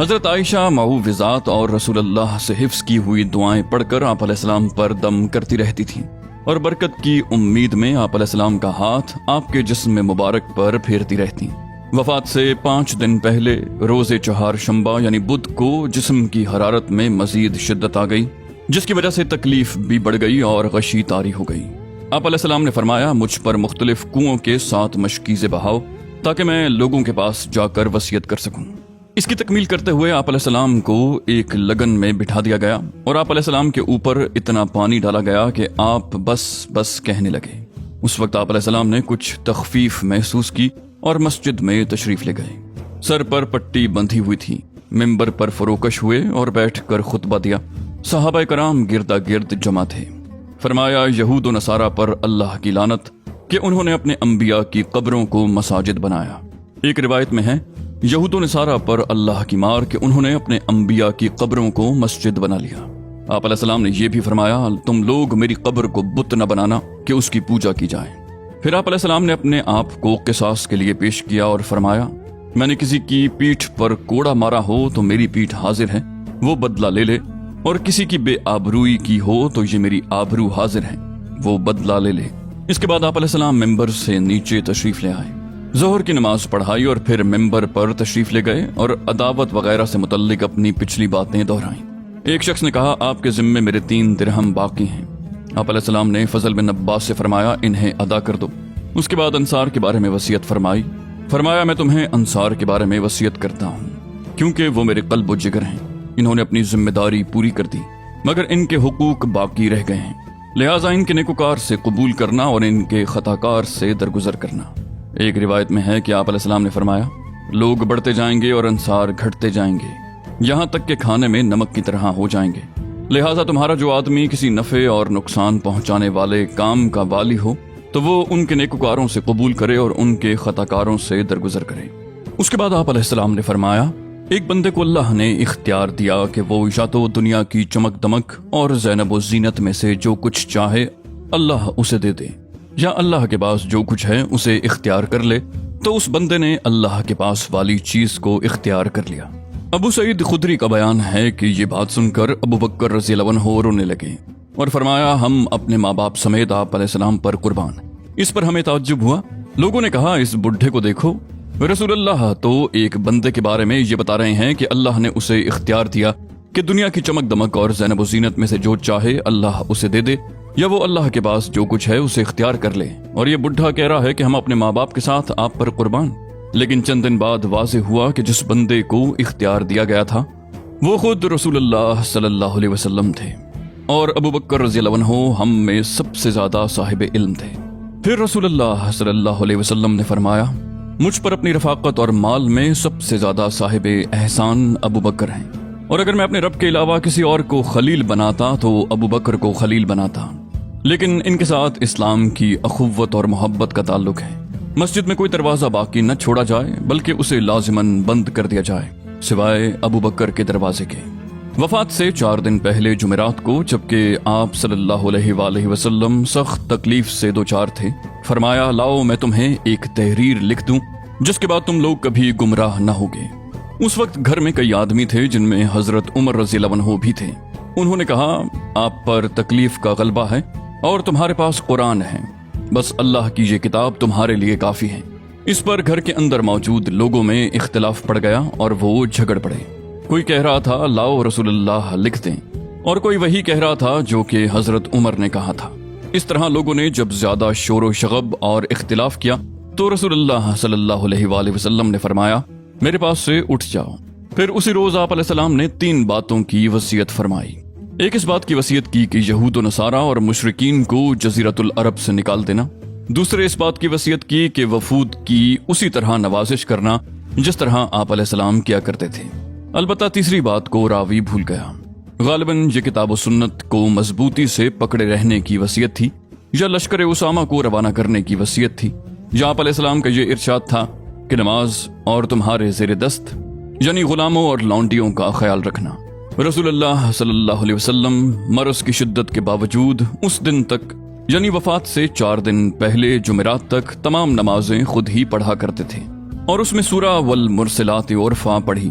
حضرت عائشہ معوذات اور رسول اللہ سے حفظ کی ہوئی دعائیں پڑھ کر آپ علیہ السلام پر دم کرتی رہتی تھیں اور برکت کی امید میں آپ علیہ السلام کا ہاتھ آپ کے جسم مبارک پر پھیرتی رہتی۔ وفات سے 5 دن پہلے روز چہارشنبہ یعنی بدھ کو جسم کی حرارت میں مزید شدت آ گئی، جس کی وجہ سے تکلیف بھی بڑھ گئی اور غشی طاری ہو گئی۔ آپ علیہ السلام نے فرمایا، مجھ پر مختلف کنووں کے 7 مشکیزیں بہاؤ تاکہ میں لوگوں کے پاس جا کر وصیت کر سکوں۔ اس کی تکمیل کرتے ہوئے آپ علیہ السلام کو ایک لگن میں بٹھا دیا گیا اور آپ علیہ السلام کے اوپر اتنا پانی ڈالا گیا کہ آپ بس بس کہنے لگے۔ اس وقت آپ علیہ السلام نے کچھ تخفیف محسوس کی اور مسجد میں تشریف لے گئے۔ سر پر پٹی بندھی ہوئی تھی، ممبر پر فروکش ہوئے اور بیٹھ کر خطبہ دیا۔ صحابہ کرام گردا گرد جمع تھے۔ فرمایا، یہود و نصارہ پر اللہ کی لعنت کہ انہوں نے اپنے انبیاء کی قبروں کو مساجد بنایا۔ ایک روایت میں ہے، یہود و نصارہ پر اللہ کی مار کہ انہوں نے اپنے انبیاء کی قبروں کو مسجد بنا لیا۔ آپ علیہ السلام نے یہ بھی فرمایا، تم لوگ میری قبر کو بت نہ بنانا کہ اس کی پوجا کی جائے۔ پھر آپ علیہ السلام نے اپنے آپ کو قصاص کے لیے پیش کیا اور فرمایا، میں نے کسی کی پیٹھ پر کوڑا مارا ہو تو میری پیٹھ حاضر ہے، وہ بدلہ لے لے، اور کسی کی بے آبروئی کی ہو تو یہ میری آبرو حاضر ہے، وہ بدلہ لے لے۔ اس کے بعد آپ علیہ السلام ممبر سے نیچے تشریف لے آئے، ظہر کی نماز پڑھائی اور پھر ممبر پر تشریف لے گئے اور عداوت وغیرہ سے متعلق اپنی پچھلی باتیں دہرائیں۔ ایک شخص نے کہا، آپ کے ذمے میرے 3 درہم باقی ہیں۔ آپ علیہ السلام نے فضل بن عباس سے فرمایا، انہیں ادا کر دو۔ اس کے بعد انصار کے بارے میں وصیت فرمایا، میں تمہیں انصار کے بارے میں وصیت کرتا ہوں کیونکہ وہ میرے قلب و جگر ہیں، انہوں نے اپنی ذمہ داری پوری کر دی مگر ان کے حقوق باقی رہ گئے ہیں، لہٰذا ان کے نیکوکار سے قبول کرنا اور ان کے خطاکار سے درگزر کرنا۔ ایک روایت میں ہے کہ آپ علیہ السلام نے فرمایا، لوگ بڑھتے جائیں گے اور انصار گھٹتے جائیں گے، یہاں تک کہ کھانے میں نمک کی طرح ہو جائیں گے، لہٰذا تمہارا جو آدمی کسی نفع اور نقصان پہنچانے والے کام کا والی ہو تو وہ ان کے نیکوکاروں سے قبول کرے اور ان کے خطاکاروں سے درگزر کرے۔ اس کے بعد آپ علیہ السلام نے فرمایا، ایک بندے کو اللہ نے اختیار دیا کہ وہ یا تو دنیا کی چمک دمک اور زینب و زینت میں سے جو کچھ چاہے اللہ اسے دے دے، یا اللہ کے پاس جو کچھ ہے اسے اختیار کر لے، تو اس بندے نے اللہ کے پاس والی چیز کو اختیار کر لیا۔ ابو سعید خدری کا بیان ہے کہ یہ بات سن کر ابو بکر رضی اللہ عنہ رونے لگے اور فرمایا، ہم اپنے ماں باپ سمیت آپ علیہ السلام پر قربان۔ اس پر ہمیں تعجب ہوا، لوگوں نے کہا، اس بڈھے کو دیکھو، رسول اللہ تو ایک بندے کے بارے میں یہ بتا رہے ہیں کہ اللہ نے اسے اختیار دیا کہ دنیا کی چمک دمک اور زینب و زینت میں سے جو چاہے اللہ اسے دے دے، یا وہ اللہ کے پاس جو کچھ ہے اسے اختیار کر لے، اور یہ بڈھا کہہ رہا ہے کہ ہم اپنے ماں باپ کے ساتھ آپ پر قربان۔ لیکن چند دن بعد واضح ہوا کہ جس بندے کو اختیار دیا گیا تھا وہ خود رسول اللہ صلی اللہ علیہ وسلم تھے، اور ابو بکر رضی اللہ عنہ ہم میں سب سے زیادہ صاحب علم تھے۔ پھر رسول اللہ صلی اللہ علیہ وسلم نے فرمایا، مجھ پر اپنی رفاقت اور مال میں سب سے زیادہ صاحب احسان ابو بکر ہیں، اور اگر میں اپنے رب کے علاوہ کسی اور کو خلیل بناتا تو ابو بکر کو خلیل بناتا، لیکن ان کے ساتھ اسلام کی اخوت اور محبت کا تعلق ہے۔ مسجد میں کوئی دروازہ باقی نہ چھوڑا جائے بلکہ اسے لازماً بند کر دیا جائے سوائے ابو بکر کے دروازے کے۔ وفات سے 4 دن پہلے جمعرات کو جبکہ آپ صلی اللہ علیہ وآلہ وسلم سخت تکلیف سے دوچار تھے، فرمایا، لاؤ میں تمہیں ایک تحریر لکھ دوں جس کے بعد تم لوگ کبھی گمراہ نہ ہوگے۔ اس وقت گھر میں کئی آدمی تھے جن میں حضرت عمر رضی اللہ عنہ بھی تھے۔ انہوں نے کہا، آپ پر تکلیف کا غلبہ ہے اور تمہارے پاس قرآن ہے، بس اللہ کی یہ کتاب تمہارے لیے کافی ہے۔ اس پر گھر کے اندر موجود لوگوں میں اختلاف پڑ گیا اور وہ جھگڑ پڑے۔ کوئی کہہ رہا تھا، لاؤ رسول اللہ لکھ دیں، اور کوئی وہی کہہ رہا تھا جو کہ حضرت عمر نے کہا تھا۔ اس طرح لوگوں نے جب زیادہ شور و شغب اور اختلاف کیا تو رسول اللہ صلی اللہ علیہ وآلہ وسلم نے فرمایا، میرے پاس سے اٹھ جاؤ۔ پھر اسی روز آپ علیہ السلام نے 3 باتوں کی وصیت فرمائی۔ ایک اس بات کی وصیت کی کہ یہود و نصارہ اور مشرکین کو جزیرۃ العرب سے نکال دینا۔ دوسرے اس بات کی وصیت کی کہ وفود کی اسی طرح نوازش کرنا جس طرح آپ علیہ السلام کیا کرتے تھے۔ البتہ تیسری بات کو راوی بھول گیا۔ غالباً یہ کتاب و سنت کو مضبوطی سے پکڑے رہنے کی وصیت تھی، یا لشکر اسامہ کو روانہ کرنے کی وصیت تھی، یا آپ علیہ السلام کا یہ ارشاد تھا کہ نماز اور تمہارے زیر دست یعنی غلاموں اور لونڈیوں کا خیال رکھنا۔ رسول اللہ صلی اللہ علیہ وسلم مرض کی شدت کے باوجود اس دن تک یعنی وفات سے 4 دن پہلے جمعرات تک تمام نمازیں خود ہی پڑھا کرتے تھے، اور اس میں سورہ والمرسلات عرفا پڑھی۔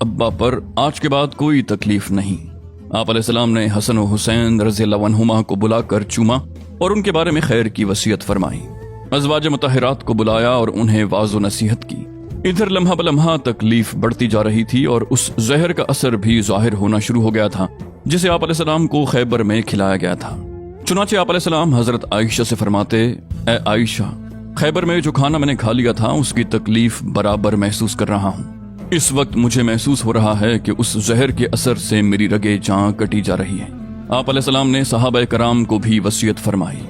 ابا پر آج کے بعد کوئی تکلیف نہیں۔ آپ علیہ السلام نے حسن و حسین رضی اللہ عنہما کو بلا کر چوما اور ان کے بارے میں خیر کی وصیت فرمائی۔ ازواج مطہرات کو بلایا اور انہیں واعظ و نصیحت کی۔ ادھر لمحہ بلمحہ تکلیف بڑھتی جا رہی تھی اور اس زہر کا اثر بھی ظاہر ہونا شروع ہو گیا تھا جسے آپ علیہ السلام کو خیبر میں کھلایا گیا تھا۔ چنانچہ آپ علیہ السلام حضرت عائشہ سے فرماتے، اے عائشہ، خیبر میں جو کھانا میں نے کھا لیا تھا اس کی تکلیف برابر محسوس کر رہا ہوں۔ اس وقت مجھے محسوس ہو رہا ہے کہ اس زہر کے اثر سے میری رگیں جاں کٹی جا رہی ہیں۔ آپ علیہ السلام نے صحابہ کرام کو بھی وصیت فرمائی۔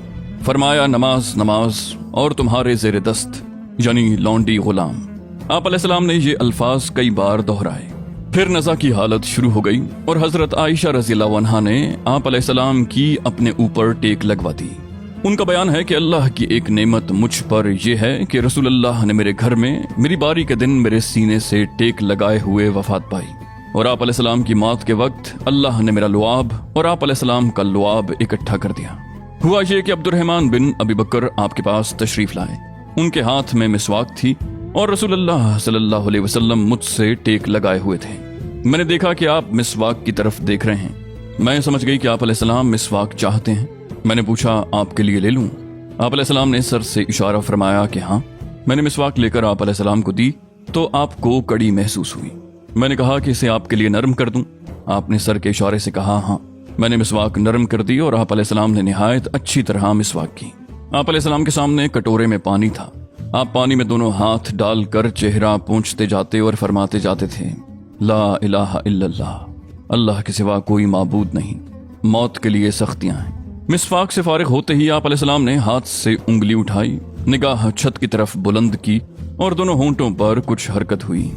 فرمایا نماز نماز اور تمہارے زیر دست یعنی لونڈی غلام۔ آپ علیہ السلام نے یہ الفاظ کئی بار دہرائے۔ پھر نزا کی حالت شروع ہو گئی اور حضرت عائشہ رضی اللہ عنہا نے آپ علیہ السلام کی اپنے اوپر ٹیک لگوا دی۔ ان کا بیان ہے کہ اللہ کی ایک نعمت مجھ پر یہ ہے کہ رسول اللہ نے میرے گھر میں میری باری کے دن میرے سینے سے ٹیک لگائے ہوئے وفات پائی، اور آپ علیہ السلام کی موت کے وقت اللہ نے میرا لعاب اور آپ علیہ السلام کا لعاب اکٹھا کر دیا۔ ہوا یہ کہ عبد الرحمن بن ابی بکر آپ کے پاس تشریف لائے۔ ان کے ہاتھ میں مسواک تھی اور رسول اللہ صلی اللہ علیہ وسلم مجھ سے ٹیک لگائے ہوئے تھے۔ میں نے دیکھا کہ آپ مسواک کی طرف دیکھ رہے ہیں۔ میں سمجھ گئی کہ آپ علیہ السلام مسواک چاہتے ہیں۔ میں نے پوچھا آپ کے لیے لے لوں؟ آپ علیہ السلام نے سر سے اشارہ فرمایا کہ ہاں۔ میں نے مسواک لے کر آپ علیہ السلام کو دی تو آپ کو کڑی محسوس ہوئی۔ میں نے کہا کہ اسے آپ کے لیے نرم کر دوں؟ آپ نے سر کے اشارے سے کہا ہاں۔ میں نے مسواک نرم کر دی اور آپ علیہ السلام نے نہایت اچھی طرح مسواک کی۔ آپ علیہ السلام کے سامنے کٹورے میں پانی تھا۔ آپ پانی میں دونوں ہاتھ ڈال کر چہرہ پونچھتے جاتے اور فرماتے جاتے تھے، لا الہ الا اللہ، اللہ کے سوا کوئی معبود نہیں، موت کے لیے سختیاں ہیں۔ مسواک سے فارغ ہوتے ہی آپ علیہ السلام نے ہاتھ سے انگلی اٹھائی، نگاہ چھت کی طرف بلند کی اور دونوں ہونٹوں پر کچھ حرکت ہوئی۔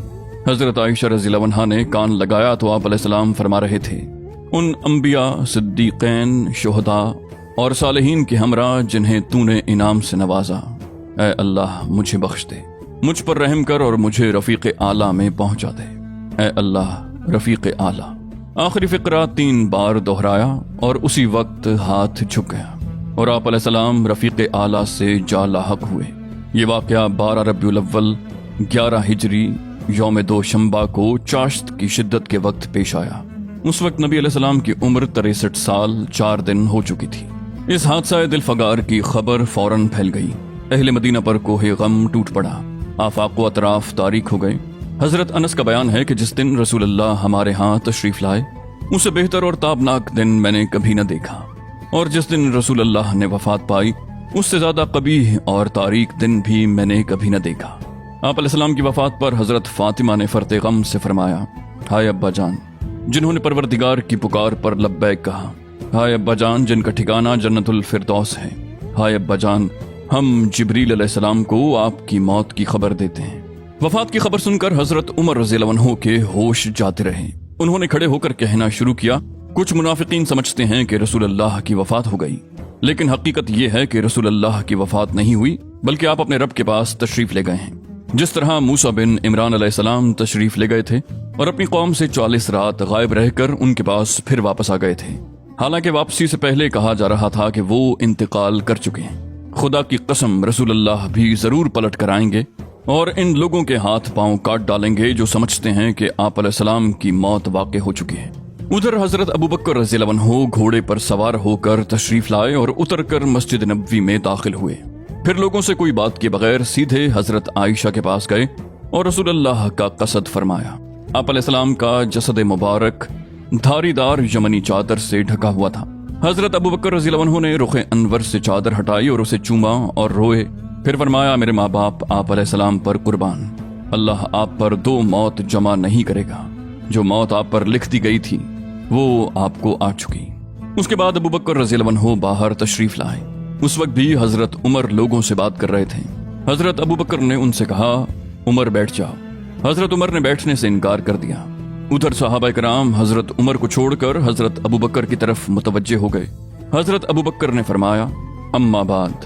حضرت عائشہ رضی اللہ عنہا نے کان لگایا تو آپ علیہ السلام فرما رہے تھے، ان انبیاء، صدیقین، شہداء اور صالحین کے ہمراہ جنہیں تو نے انعام سے نوازا، اے اللہ مجھے بخش دے، مجھ پر رحم کر اور مجھے رفیق اعلیٰ میں پہنچا دے، اے اللہ رفیق اعلیٰ۔ آخری فقرہ 3 بار دہرایا اور اسی وقت ہاتھ جھک گیا اور آپ علیہ السلام رفیق اعلیٰ سے جا لاحق ہوئے۔ یہ واقعہ 12 ربیع الاول 11 ہجری یوم دوشنبہ کو چاشت کی شدت کے وقت پیش آیا۔ اس وقت نبی علیہ السلام کی عمر 63 سال 4 دن ہو چکی تھی۔ اس حادثہ دل فگار کی خبر فوراً پھیل گئی۔ اہل مدینہ پر کوہ غم ٹوٹ پڑا، آفاق و اطراف تاریک ہو گئے۔ حضرت انس کا بیان ہے کہ جس دن رسول اللہ ہمارے ہاں تشریف لائے اسے بہتر اور تابناک دن میں نے کبھی نہ دیکھا، اور جس دن رسول اللہ نے وفات پائی اس سے زیادہ قبیح اور تاریک دن بھی میں نے کبھی نہ دیکھا۔ آپ علیہ السلام کی وفات پر حضرت فاطمہ نے فرط غم سے فرمایا، ہائے ابا جان جنہوں نے پروردگار کی پکار پر لبیک کہا، ہائے ابا جان جن کا ٹھکانہ جنت الفردوس ہے، ہائے ابا جان ہم جبریل علیہ السلام کو آپ کی موت کی خبر دیتے ہیں۔ وفات کی خبر سن کر حضرت عمر رضی اللہ عنہ کے ہوش جاتے رہے۔ انہوں نے کھڑے ہو کر کہنا شروع کیا، کچھ منافقین سمجھتے ہیں کہ رسول اللہ کی وفات ہو گئی، لیکن حقیقت یہ ہے کہ رسول اللہ کی وفات نہیں ہوئی بلکہ آپ اپنے رب کے پاس تشریف لے گئے ہیں، جس طرح موسیٰ بن عمران علیہ السلام تشریف لے گئے تھے اور اپنی قوم سے 40 رات غائب رہ کر ان کے پاس پھر واپس آ گئے تھے، حالانکہ واپسی سے پہلے کہا جا رہا تھا کہ وہ انتقال کر چکے ہیں۔ خدا کی قسم رسول اللہ بھی ضرور پلٹ کر آئیں گے اور ان لوگوں کے ہاتھ پاؤں کاٹ ڈالیں گے جو سمجھتے ہیں کہ آپ علیہ السلام کی موت واقع ہو چکی ہے۔ ادھر حضرت ابو بکر رضی اللہ عنہ گھوڑے پر سوار ہو کر تشریف لائے اور اتر کر مسجد نبوی میں داخل ہوئے۔ پھر لوگوں سے کوئی بات کے بغیر سیدھے حضرت عائشہ کے پاس گئے اور رسول اللہ کا قصد فرمایا۔ آپ علیہ السلام کا جسد مبارک دھاری دار یمنی چادر سے ڈھکا ہوا تھا۔ حضرت ابو بکر رضی اللہ عنہ نے رخ انور سے چادر ہٹائی اور اسے چوما اور روئے، پھر فرمایا، میرے ماں باپ آپ علیہ السلام پر قربان، اللہ آپ پر 2 موت جمع نہیں کرے گا، جو موت آپ پر لکھ دی گئی تھی وہ آپ کو آ چکی۔ اس کے بعد ابو بکر رضی اللہ عنہ باہر تشریف لائے۔ اس وقت بھی حضرت عمر لوگوں سے بات کر رہے تھے۔ حضرت ابو بکر نے ان سے کہا، عمر بیٹھ جاؤ۔ حضرت عمر نے بیٹھنے سے انکار کر دیا۔ ادھر صحابہ کرام حضرت عمر کو چھوڑ کر حضرت ابو بکر کی طرف متوجہ ہو گئے۔ حضرت ابو بکر نے فرمایا، اما بعد،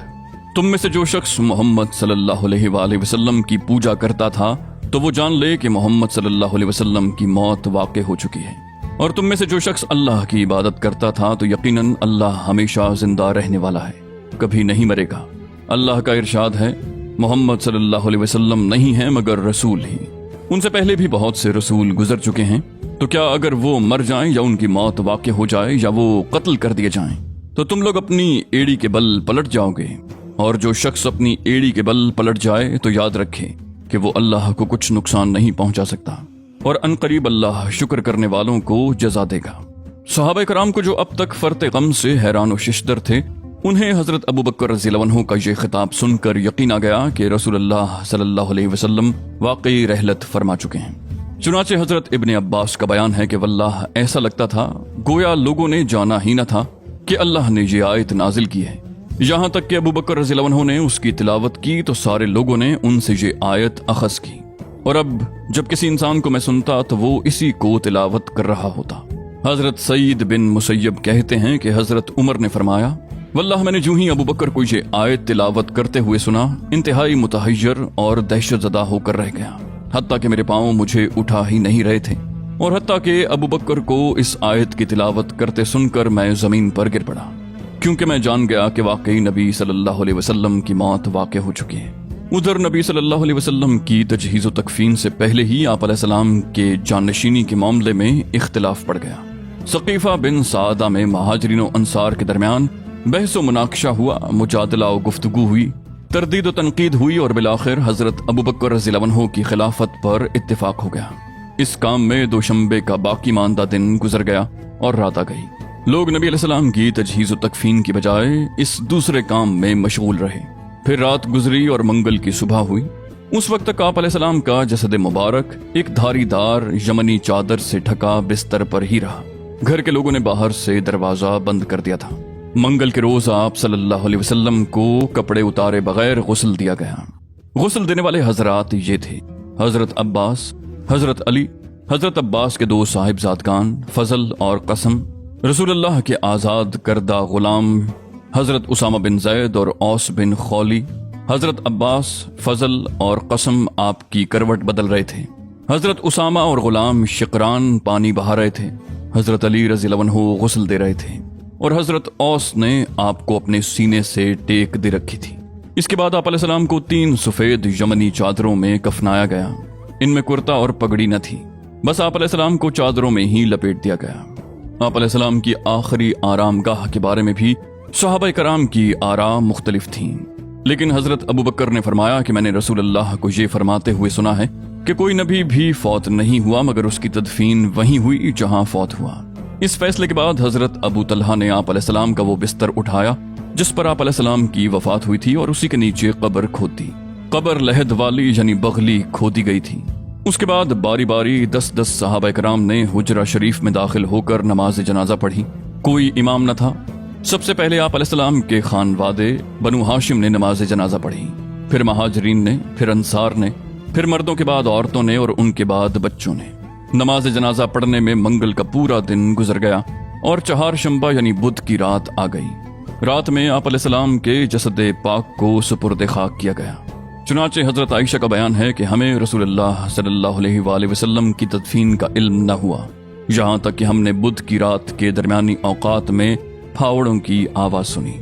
تم میں سے جو شخص محمد صلی اللہ علیہ وآلہ وسلم کی پوجا کرتا تھا تو وہ جان لے کہ محمد صلی اللہ علیہ وسلم کی موت واقع ہو چکی ہے، اور تم میں سے جو شخص اللہ کی عبادت کرتا تھا تو یقیناً اللہ ہمیشہ زندہ رہنے والا ہے، کبھی نہیں مرے گا۔ اللہ کا ارشاد ہے، محمد صلی اللہ علیہ وسلم نہیں ہے مگر رسول ہی، ان سے پہلے بھی بہت سے رسول گزر چکے ہیں، تو کیا اگر وہ مر جائیں یا ان کی موت واقع ہو جائے یا وہ قتل کر دیے جائیں تو تم لوگ اپنی ایڑی کے بل پلٹ جاؤ گے؟ اور جو شخص اپنی ایڑی کے بل پلٹ جائے تو یاد رکھے کہ وہ اللہ کو کچھ نقصان نہیں پہنچا سکتا، اور ان قریب اللہ شکر کرنے والوں کو جزا دے گا۔ صحابہ کرام کو جو اب تک فرط غم سے حیران و ششدر تھے، انہیں حضرت ابو بکر رضی اللہ عنہ کا یہ خطاب سن کر یقین آ گیا کہ رسول اللہ صلی اللہ علیہ وسلم واقعی رحلت فرما چکے ہیں۔ چنانچہ حضرت ابن عباس کا بیان ہے کہ واللہ ایسا لگتا تھا گویا لوگوں نے جانا ہی نہ تھا کہ اللہ نے یہ آیت نازل کی ہے، یہاں تک کہ ابو بکر رضی اللہ عنہ نے اس کی تلاوت کی تو سارے لوگوں نے ان سے یہ آیت اخذ کی، اور اب جب کسی انسان کو میں سنتا تو وہ اسی کو تلاوت کر رہا ہوتا۔ حضرت سعید بن مسیب کہتے ہیں کہ حضرت عمر نے فرمایا، واللہ میں نے جو ہی ابو بکر کو یہ آیت تلاوت کرتے ہوئے سنا، انتہائی متحیر اور دہشت زدہ ہو کر رہ گیا، حتیٰ کہ میرے پاؤں مجھے اٹھا ہی نہیں رہے تھے، اور حتیٰ کہ ابو بکر کو اس آیت کی تلاوت کرتے سن کر میں زمین پر گر پڑا، کیونکہ میں جان گیا کہ واقعی نبی صلی اللہ علیہ وسلم کی موت واقع ہو چکی ہے۔ ادھر نبی صلی اللہ علیہ وسلم کی تجہیز و تکفین سے پہلے ہی آپ علیہ السلام کے جانشینی کے معاملے میں اختلاف پڑ گیا۔ ثقیفہ بن سعدہ میں مہاجرین و انصار کے درمیان بحث و مناقشہ ہوا، مجادلہ و گفتگو ہوئی، تردید و تنقید ہوئی، اور بالآخر حضرت ابو بکر رضی اللہ عنہ کی خلافت پر اتفاق ہو گیا۔ اس کام میں دوشنبے کا باقی ماندہ دن گزر گیا اور رات آ گئی۔ لوگ نبی علیہ السلام کی تجہیز و تکفین کی بجائے اس دوسرے کام میں مشغول رہے۔ پھر رات گزری اور منگل کی صبح ہوئی۔ اس وقت تک آپ علیہ السلام کا جسد مبارک ایک دھاری دار یمنی چادر سے ڈھکا بستر پر ہی رہا۔ گھر کے لوگوں نے باہر سے دروازہ بند کر دیا تھا۔ منگل کے روز آپ صلی اللہ علیہ وسلم کو کپڑے اتارے بغیر غسل دیا گیا۔ غسل دینے والے حضرات یہ تھے: حضرت عباس، حضرت علی، حضرت عباس کے دو صاحبزادگان فضل اور قسم، رسول اللہ کے آزاد کردہ غلام حضرت اسامہ بن زید اور اوس بن خولی۔ حضرت عباس، فضل اور قسم آپ کی کروٹ بدل رہے تھے۔ حضرت اسامہ اور غلام شقران پانی بہا رہے تھے۔ حضرت علی رضی اللہ عنہ غسل دے رہے تھے، اور حضرت اوس نے آپ کو اپنے سینے سے ٹیک دے رکھی تھی۔ اس کے بعد آپ علیہ السلام کو 3 سفید یمنی چادروں میں کفنایا گیا۔ ان میں کرتا اور پگڑی نہ تھی، بس آپ علیہ السلام کو چادروں میں ہی لپیٹ دیا گیا۔ آپ علیہ السلام کی آخری آرام گاہ کے بارے میں بھی صحابہ کرام کی آراء مختلف تھیں، لیکن حضرت ابو بکر نے فرمایا کہ میں نے رسول اللہ کو یہ فرماتے ہوئے سنا ہے کہ کوئی نبی بھی فوت نہیں ہوا مگر اس کی تدفین وہیں ہوئی جہاں فوت ہوا۔ اس فیصلے کے بعد حضرت ابو طلحہ نے آپ علیہ السلام کا وہ بستر اٹھایا جس پر آپ علیہ السلام کی وفات ہوئی تھی، اور اسی کے نیچے قبر کھود دی۔ قبر لحد والی یعنی بغلی کھودی گئی تھی۔ اس کے بعد باری باری 10 صحابہ کرام نے حجرہ شریف میں داخل ہو کر نماز جنازہ پڑھی۔ کوئی امام نہ تھا۔ سب سے پہلے آپ علیہ السلام کے خانوادے بنو ہاشم نے نماز جنازہ پڑھی، پھر مہاجرین نے، پھر انصار نے، پھر مردوں کے بعد عورتوں نے، اور ان کے بعد بچوں نے۔ نماز جنازہ پڑھنے میں منگل کا پورا دن گزر گیا اور چہارشنبہ یعنی بدھ کی رات آ گئی۔ رات میں آپ علیہ السلام کے جسد پاک کو سپرد خاک کیا گیا۔ چنانچہ حضرت عائشہ کا بیان ہے کہ ہمیں رسول اللہ صلی اللہ علیہ وآلہ وسلم کی تدفین کا علم نہ ہوا، یہاں تک کہ ہم نے بدھ کی رات کے درمیانی اوقات میں پھاوڑوں کی آواز سنی۔